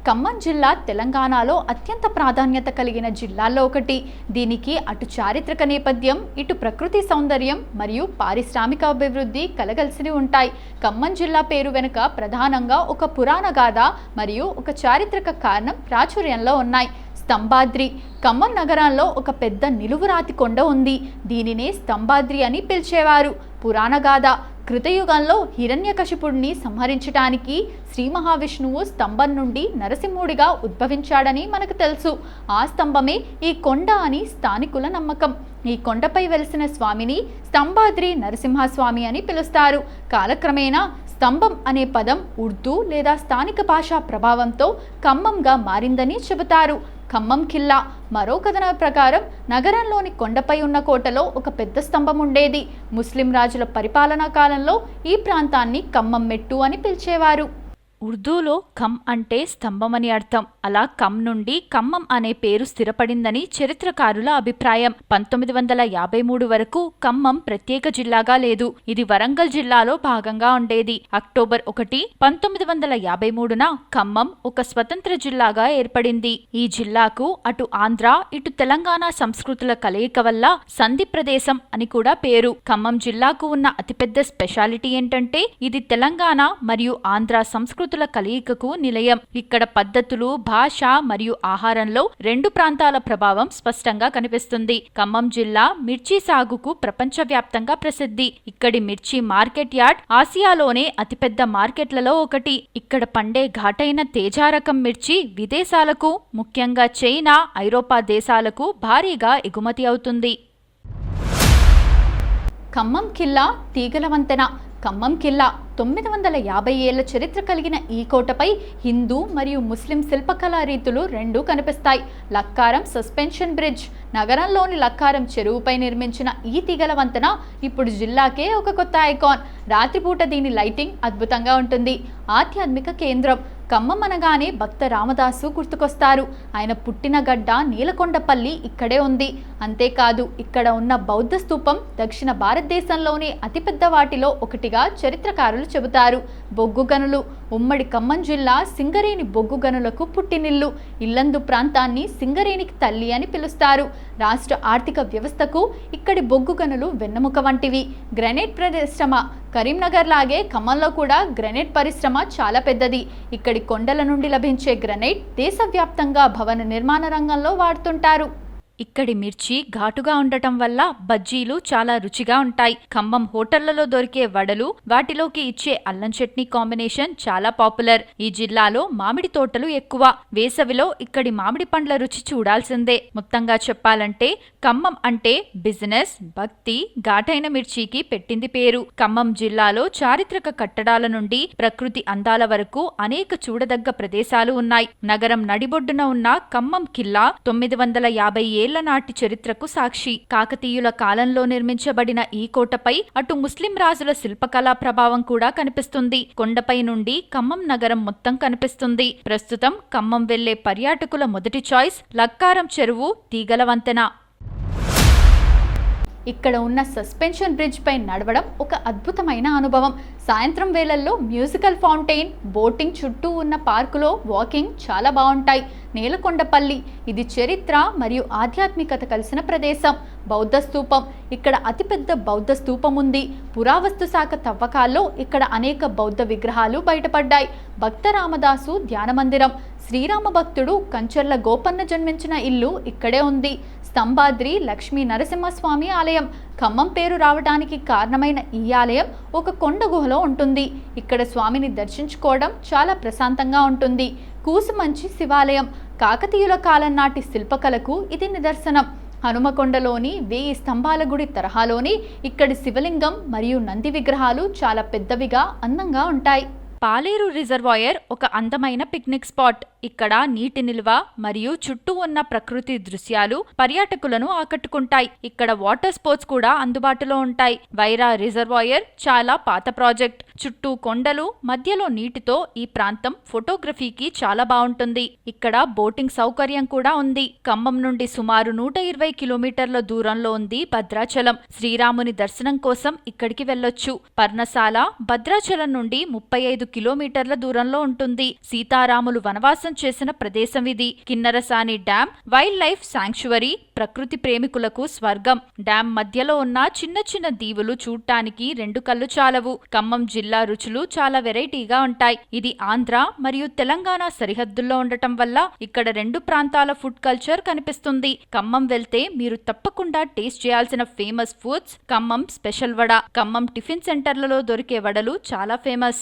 ఖమ్మం జిల్లా తెలంగాణలో అత్యంత ప్రాధాన్యత కలిగిన జిల్లాల్లో ఒకటి. దీనికి అటు చారిత్రక నేపథ్యం, ఇటు ప్రకృతి సౌందర్యం మరియు పారిశ్రామిక అభివృద్ధి కలగలిసి ఉంటాయి. ఖమ్మం జిల్లా పేరు వెనుక ప్రధానంగా ఒక పురాణ గాథ మరియు ఒక చారిత్రక కారణం ప్రాచుర్యంలో ఉన్నాయి. స్తంభాద్రి. ఖమ్మం నగరంలో ఒక పెద్ద నిలువురాతి కొండ ఉంది. దీనినే స్తంభాద్రి అని పిలిచేవారు. పురాణగాథ. కృతయుగంలో హిరణ్యకశిపుడిని సంహరించడానికి శ్రీ మహావిష్ణువు స్తంభం నుండి నరసింహుడిగా ఉద్భవించాడని మనకు తెలుసు. ఆ స్తంభమే ఈ కొండ అని స్థానికుల నమ్మకం. ఈ కొండపై వెలిసిన స్వామిని స్తంభాద్రి నరసింహస్వామి అని పిలుస్తారు. కాలక్రమేణా స్తంభం అనే పదం ఉర్దూ లేదా స్థానిక భాషా ప్రభావంతో ఖమ్మంగా మారిందని చెబుతారు. ఖమ్మం ఖిల్లా. మరో కథన ప్రకారం నగరంలోని కొండపై ఉన్న కోటలో ఒక పెద్ద స్తంభం ఉండేది. ముస్లిం రాజుల పరిపాలనా కాలంలో ఈ ప్రాంతాన్ని ఖమ్మం మెట్టు అని పిలిచేవారు. ఉర్దూలో ఖమ్ అంటే స్తంభం అని అర్థం. అలా ఖమ్ నుండి ఖమ్మం అనే పేరు స్థిరపడిందని చరిత్రకారుల అభిప్రాయం. 1953 వరకు ఖమ్మం ప్రత్యేక జిల్లాగా లేదు. ఇది వరంగల్ జిల్లాలో భాగంగా ఉండేది. అక్టోబర్ 1, 1953న ఖమ్మం ఒక స్వతంత్ర జిల్లాగా ఏర్పడింది. ఈ జిల్లాకు అటు ఆంధ్ర, ఇటు తెలంగాణ సంస్కృతుల కలయిక వల్ల సంధి ప్రదేశం అని కూడా పేరు. ఖమ్మం జిల్లాకు ఉన్న అతిపెద్ద స్పెషాలిటీ ఏంటంటే ఇది తెలంగాణ మరియు ఆంధ్ర సంస్కృతుల కలయికకు నిలయం. ఇక్కడ పద్ధతులు, భాష మరియు ఆహారంలో రెండు ప్రాంతాల ప్రభావం స్పష్టంగా కనిపిస్తుంది. ఖమ్మం జిల్లా మిర్చి సాగుకు ప్రపంచవ్యాప్తంగా ప్రసిద్ధి. ఇక్కడి మిర్చి మార్కెట్ యార్డ్ ఆసియాలోనే అతిపెద్ద మార్కెట్లలో ఒకటి. ఇక్కడ పండే ఘాటైన తేజారకం మిర్చి విదేశాలకు, ముఖ్యంగా చైనా, ఐరోపా దేశాలకు భారీగా ఎగుమతి అవుతుంది. ఖమ్మం ఖిల్లా తీగల వంతెన. ఖమ్మం ఖిల్లా 950 ఏళ్ల చరిత్ర కలిగిన ఈ కోటపై హిందూ మరియు ముస్లిం శిల్పకళా రీతులు రెండూ కనిపిస్తాయి. Lakkaram suspension bridge. నగరంలోని లక్కారం చెరువుపై నిర్మించిన ఈ తీగల వంతెన ఇప్పుడు జిల్లాకే ఒక కొత్త ఐకాన్. రాత్రిపూట దీని లైటింగ్ అద్భుతంగా ఉంటుంది. ఆధ్యాత్మిక కేంద్రం. ఖమ్మం అనగానే భక్త రామదాసు గుర్తుకొస్తారు. ఆయన పుట్టిన గడ్డ నీలకొండపల్లి ఇక్కడే ఉంది. అంతేకాదు ఇక్కడ ఉన్న బౌద్ధ స్తూపం దక్షిణ భారతదేశంలోనే అతిపెద్ద వాటిలో ఒకటిగా చరిత్రకారులు చెబుతారు. బొగ్గు గనులు. ఉమ్మడి ఖమ్మం జిల్లా సింగరేణి బొగ్గు గనులకు పుట్టినిల్లు. ఇల్లందు ప్రాంతాన్ని సింగరేణికి తల్లి అని పిలుస్తారు. రాష్ట్ర ఆర్థిక వ్యవస్థకు ఇక్కడి బొగ్గు గనులు వెన్నెముక వంటివి. గ్రానైట్ పరిశ్రమ. కరీంనగర్ లాగే ఖమ్మంలో కూడా గ్రానైట్ పరిశ్రమ చాలా పెద్దది. ఇక్కడి కొండల నుండి లభించే గ్రానైట్ దేశవ్యాప్తంగా భవన నిర్మాణ రంగంలో వాడుతుంటారు. ఇక్కడి మిర్చి ఘాటుగా ఉండటం వల్ల బజ్జీలు చాలా రుచిగా ఉంటాయి. ఖమ్మం హోటళ్లలో దొరికే వడలు, వాటిలోకి ఇచ్చే అల్లం చట్నీ కాంబినేషన్ చాలా పాపులర్. ఈ జిల్లాలో మామిడి తోటలు ఎక్కువ. వేసవిలో ఇక్కడి మామిడి పండ్ల రుచి చూడాల్సిందే. మొత్తంగా చెప్పాలంటే ఖమ్మం అంటే బిజినెస్, భక్తి, ఘాటైన మిర్చికి పెట్టింది పేరు. ఖమ్మం జిల్లాలో చారిత్రక కట్టడాల నుండి ప్రకృతి అందాల వరకు అనేక చూడదగ్గ ప్రదేశాలు ఉన్నాయి. నగరం నడిబొడ్డున ఉన్న ఖమ్మం ఖిల్లా 950 ఏళ్ల నాటి చరిత్రకు సాక్షి. కాకతీయుల కాలంలో నిర్మించబడిన ఈ కోటపై అటు ముస్లిం రాజుల శిల్పకళా ప్రభావం కూడా కనిపిస్తుంది. కొండపై నుండి ఖమ్మం నగరం మొత్తం కనిపిస్తుంది. ప్రస్తుతం ఖమ్మం వెళ్లే పర్యాటకుల మొదటి చాయిస్ లక్కారం చెరువు, తీగల వంతెన. ఇక్కడ ఉన్న సస్పెన్షన్ బ్రిడ్జ్ పై నడవడం ఒక అద్భుతమైన అనుభవం. సాయంత్రం వేళల్లో మ్యూజికల్ ఫౌంటైన్, బోటింగ్, చుట్టూ ఉన్న పార్కులో వాకింగ్ చాలా బాగుంటాయి. నీలకొండపల్లి. ఇది చరిత్ర మరియు ఆధ్యాత్మికత కలిసిన ప్రదేశం. బౌద్ధ స్తూపం. ఇక్కడ అతిపెద్ద బౌద్ధ స్తూపం ఉంది. పురావస్తు శాఖ తవ్వకాల్లో ఇక్కడ అనేక బౌద్ధ విగ్రహాలు బయటపడ్డాయి. భక్త రామదాసు ధ్యాన మందిరం. శ్రీరామ భక్తుడు కంచర్ల గోపన్న జన్మించిన ఇల్లు ఇక్కడే ఉంది. స్తంభాద్రి లక్ష్మీ నరసింహస్వామి ఆలయం. ఖమ్మం పేరు రావడానికి కారణమైన ఈ ఆలయం ఒక కొండ గుహలో ఉంటుంది. ఇక్కడ స్వామిని దర్శించుకోవడం చాలా ప్రశాంతంగా ఉంటుంది. కూసుమంచి శివాలయం. కాకతీయుల కాలం నాటి శిల్పకళకు ఇది నిదర్శనం. హనుమకొండలోని 1000 స్తంభాల గుడి తరహాలోని ఇక్కడి శివలింగం మరియు నంది విగ్రహాలు చాలా పెద్దవిగా, అందంగా ఉంటాయి. పాలేరు రిజర్వాయర్ ఒక అందమైన పిక్నిక్ స్పాట్. ఇక్కడ నీటి నిల్వ మరియు చుట్టూ ఉన్న ప్రకృతి దృశ్యాలు పర్యాటకులను ఆకట్టుకుంటాయి. ఇక్కడ వాటర్ స్పోర్ట్స్ కూడా అందుబాటులో ఉంటాయి. వైరా రిజర్వాయర్ చాలా పాత ప్రాజెక్ట్. చుట్టూ కొండలు, మధ్యలో నీటితో ఈ ప్రాంతం ఫోటోగ్రఫీకి చాలా బాగుంటుంది. ఇక్కడ బోటింగ్ సౌకర్యం కూడా ఉంది. ఖమ్మం నుండి సుమారు 120 కిలోమీటర్ల దూరంలో ఉంది భద్రాచలం. శ్రీరాముని దర్శనం కోసం ఇక్కడికి వెళ్ళొచ్చు. పర్ణశాల భద్రాచలం నుండి 35 కిలోమీటర్ల దూరంలో ఉంటుంది. సీతారాములు వనవాసం చేసిన ప్రదేశం ఇది. Kinnerasani dam wild life sanctuary, ప్రకృతి ప్రేమికులకు స్వర్గం. డ్యాం మధ్యలో ఉన్న చిన్న చిన్న దీవులు చూడ్డానికి రెండు కళ్ళు చాలవు. ఖమ్మం జిల్లా రుచులు చాలా వెరైటీగా ఉంటాయి. ఇది ఆంధ్ర మరియు తెలంగాణ సరిహద్దుల్లో ఉండటం వల్ల ఇక్కడ రెండు ప్రాంతాల ఫుడ్ కల్చర్ కనిపిస్తుంది. ఖమ్మం వెళ్తే మీరు తప్పకుండా టేస్ట్ చేయాల్సిన famous foods Khammam special vada. Khammam tiffin సెంటర్లలో దొరికే వడలు చాలా ఫేమస్.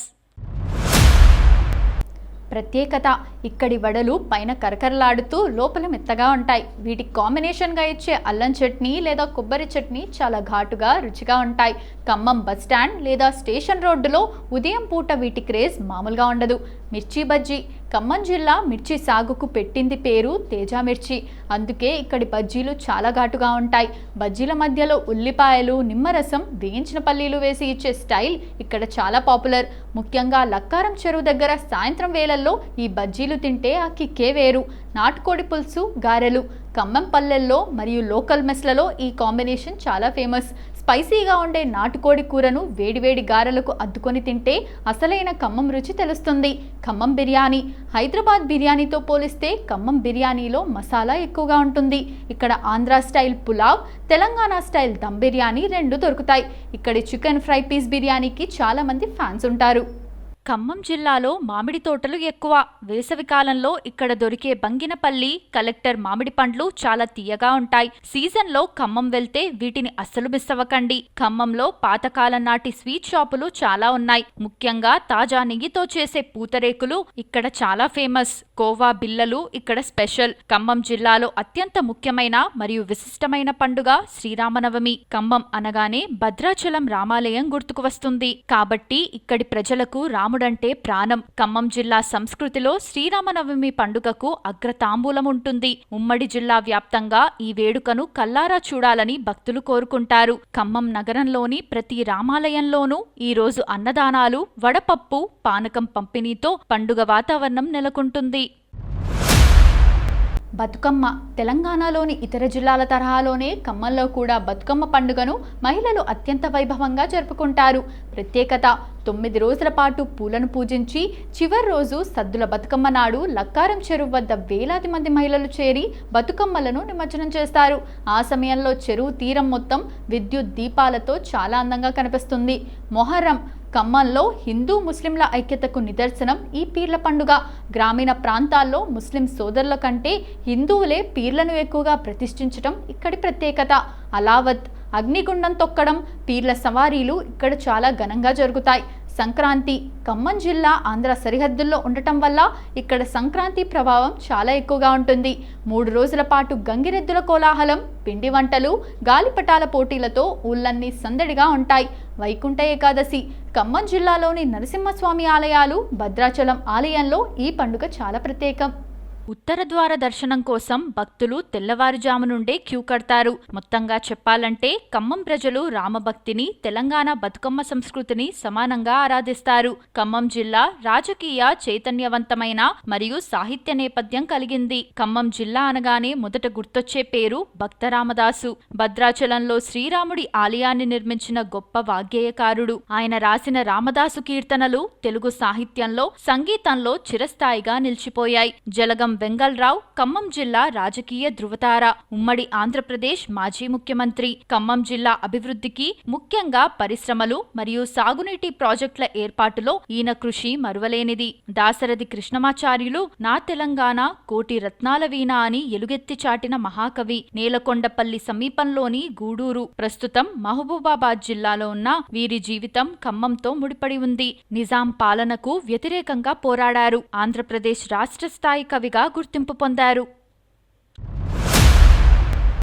ప్రత్యేకత, ఇక్కడి వడలు పైన కరకరలాడుతూ లోపల మెత్తగా ఉంటాయి. వీటికి కాంబినేషన్గా ఇచ్చే అల్లం చట్నీ లేదా కొబ్బరి చట్నీ చాలా ఘాటుగా రుచిగా ఉంటాయి. ఖమ్మం బస్ స్టాండ్ లేదా స్టేషన్ రోడ్డులో ఉదయం పూట వీటి క్రేజ్ మామూలుగా ఉండదు. మిర్చి బజ్జీ, ఖమ్మం జిల్లా మిర్చి సాగుకు పెట్టింది పేరు తేజ మిర్చి. అందుకే ఇక్కడి బజ్జీలు చాలా ఘాటుగా ఉంటాయి. బజ్జీల మధ్యలో ఉల్లిపాయలు, నిమ్మరసం, వేయించిన పల్లీలు వేసి ఇచ్చే స్టైల్ ఇక్కడ చాలా పాపులర్. ముఖ్యంగా లక్కారం చెరువు దగ్గర సాయంత్రం వేళల్లో ఈ బజ్జీలు తింటే ఆ కిక్కే వేరు. నాటుకోడి పులుసు, గారెలు ఖమ్మం పల్లెల్లో మరియు లోకల్ మెస్లలో ఈ కాంబినేషన్ చాలా ఫేమస్. స్పైసీగా ఉండే నాటుకోడి కూరను వేడివేడి గారెలకు అద్దుకొని తింటే అసలైన ఖమ్మం రుచి తెలుస్తుంది. ఖమ్మం బిర్యానీ, హైదరాబాద్ బిర్యానీతో పోలిస్తే ఖమ్మం బిర్యానీలో మసాలా ఎక్కువగా ఉంటుంది. ఇక్కడ ఆంధ్ర స్టైల్ పులావ్, తెలంగాణ స్టైల్ దమ్ బిర్యానీ రెండు దొరుకుతాయి. ఇక్కడి చికెన్ ఫ్రై పీస్ బిర్యానీకి చాలా మంది ఫ్యాన్స్ ఉంటారు. ఖమ్మం జిల్లాలో మామిడి తోటలు ఎక్కువ. వేసవి కాలంలో ఇక్కడ దొరికే బంగినపల్లి, కలెక్టర్ మామిడి పండ్లు చాలా తీయగా ఉంటాయి. సీజన్లో ఖమ్మం వెళ్తే వీటిని అస్సలు మిస్ అవ్వకండి. ఖమ్మంలో పాతకాలం నాటి స్వీట్ షాపులు చాలా ఉన్నాయి. ముఖ్యంగా తాజా నెయ్యితో చేసే పూతరేకులు ఇక్కడ చాలా ఫేమస్. కోవా బిల్లలు ఇక్కడ స్పెషల్. ఖమ్మం జిల్లాలో అత్యంత ముఖ్యమైన మరియు విశిష్టమైన పండుగ శ్రీరామనవమి. ఖమ్మం అనగానే భద్రాచలం రామాలయం గుర్తుకు వస్తుంది. కాబట్టి ఇక్కడి ప్రజలకు రాముడంటే ప్రాణం. ఖమ్మం జిల్లా సంస్కృతిలో శ్రీరామనవమి పండుగకు అగ్రతాంబూలం ఉంటుంది. ఉమ్మడి జిల్లా వ్యాప్తంగా ఈ వేడుకను కల్లారా చూడాలని భక్తులు కోరుకుంటారు. ఖమ్మం నగరంలోని ప్రతి రామాలయంలోనూ ఈ రోజు అన్నదానాలు, వడపప్పు, పానకం పంపిణీతో పండుగ వాతావరణం నెలకొంటుంది. బతుకమ్మ, తెలంగాణలోని ఇతర జిల్లాల తరహాలోనే ఖమ్మంలో కూడా బతుకమ్మ పండుగను మహిళలు అత్యంత వైభవంగా జరుపుకుంటారు. ప్రత్యేకత, 9 రోజుల పాటు పూలను పూజించి చివరి రోజు సద్దుల బతుకమ్మ నాడు లక్కారం చెరువు వద్ద వేలాది మంది మహిళలు చేరి బతుకమ్మలను నిమజ్జనం చేస్తారు. ఆ సమయంలో చెరువు తీరం మొత్తం విద్యుత్ దీపాలతో చాలా అందంగా కనిపిస్తుంది. మొహర్రం, ఖమ్మంలో హిందూ ముస్లింల ఐక్యతకు నిదర్శనం ఈ పీర్ల పండుగ. గ్రామీణ ప్రాంతాల్లో ముస్లిం సోదరుల కంటే హిందువులే పీర్లను ఎక్కువగా ప్రతిష్ఠించడం ఇక్కడి ప్రత్యేకత. అలావత్, అగ్నిగుండం తొక్కడం, పీర్ల సవారీలు ఇక్కడ చాలా ఘనంగా జరుగుతాయి. సంక్రాంతి, ఖమ్మం జిల్లా ఆంధ్ర సరిహద్దుల్లో ఉండటం వల్ల ఇక్కడ సంక్రాంతి ప్రభావం చాలా ఎక్కువగా ఉంటుంది. 3 రోజుల పాటు గంగిరెద్దుల కోలాహలం, పిండి వంటలు, గాలిపటాల పోటీలతో ఊళ్ళన్నీ సందడిగా ఉంటాయి. వైకుంఠ ఏకాదశి, ఖమ్మం జిల్లాలోని నరసింహస్వామి ఆలయాలు, భద్రాచలం ఆలయంలో ఈ పండుగ చాలా ప్రత్యేకం. ఉత్తర ద్వార దర్శనం కోసం భక్తులు తెల్లవారుజాము నుండే క్యూ కడతారు. మొత్తంగా చెప్పాలంటే ఖమ్మం ప్రజలు రామభక్తిని, తెలంగాణ బతుకమ్మ సంస్కృతిని సమానంగా ఆరాధిస్తారు. ఖమ్మం జిల్లా రాజకీయ, చైతన్యవంతమైన మరియు సాహిత్య నేపథ్యం కలిగింది. ఖమ్మం జిల్లా అనగానే మొదట గుర్తొచ్చే పేరు భక్త రామదాసు. భద్రాచలంలో శ్రీరాముడి ఆలయాన్ని నిర్మించిన గొప్ప వాగ్గేయకారుడు. ఆయన రాసిన రామదాసు కీర్తనలు తెలుగు సాహిత్యంలో, సంగీతంలో చిరస్థాయిగా నిలిచిపోయాయి. జలగం వెంగళరావు ఖమ్మం జిల్లా రాజకీయ ధృవతార. ఉమ్మడి ఆంధ్రప్రదేశ్ మాజీ ముఖ్యమంత్రి. ఖమ్మం జిల్లా అభివృద్ధికి, ముఖ్యంగా పరిశ్రమలు మరియు సాగునీటి ప్రాజెక్టుల ఏర్పాటులో ఈయన కృషి మరువలేనిది. దాశరథి కృష్ణమాచార్యులు నా తెలంగాణ కోటి రత్నాల వీణ అని ఎలుగెత్తి చాటిన మహాకవి. నేలకొండపల్లి సమీపంలోని గూడూరు ప్రస్తుతం మహబూబాబాద్ జిల్లాలో ఉన్న వీరి జీవితం ఖమ్మంతో ముడిపడి ఉంది. నిజాం పాలనకు వ్యతిరేకంగా పోరాడారు. ఆంధ్రప్రదేశ్ రాష్ట్ర స్థాయి కవిగా గుర్తింపు పొందారు.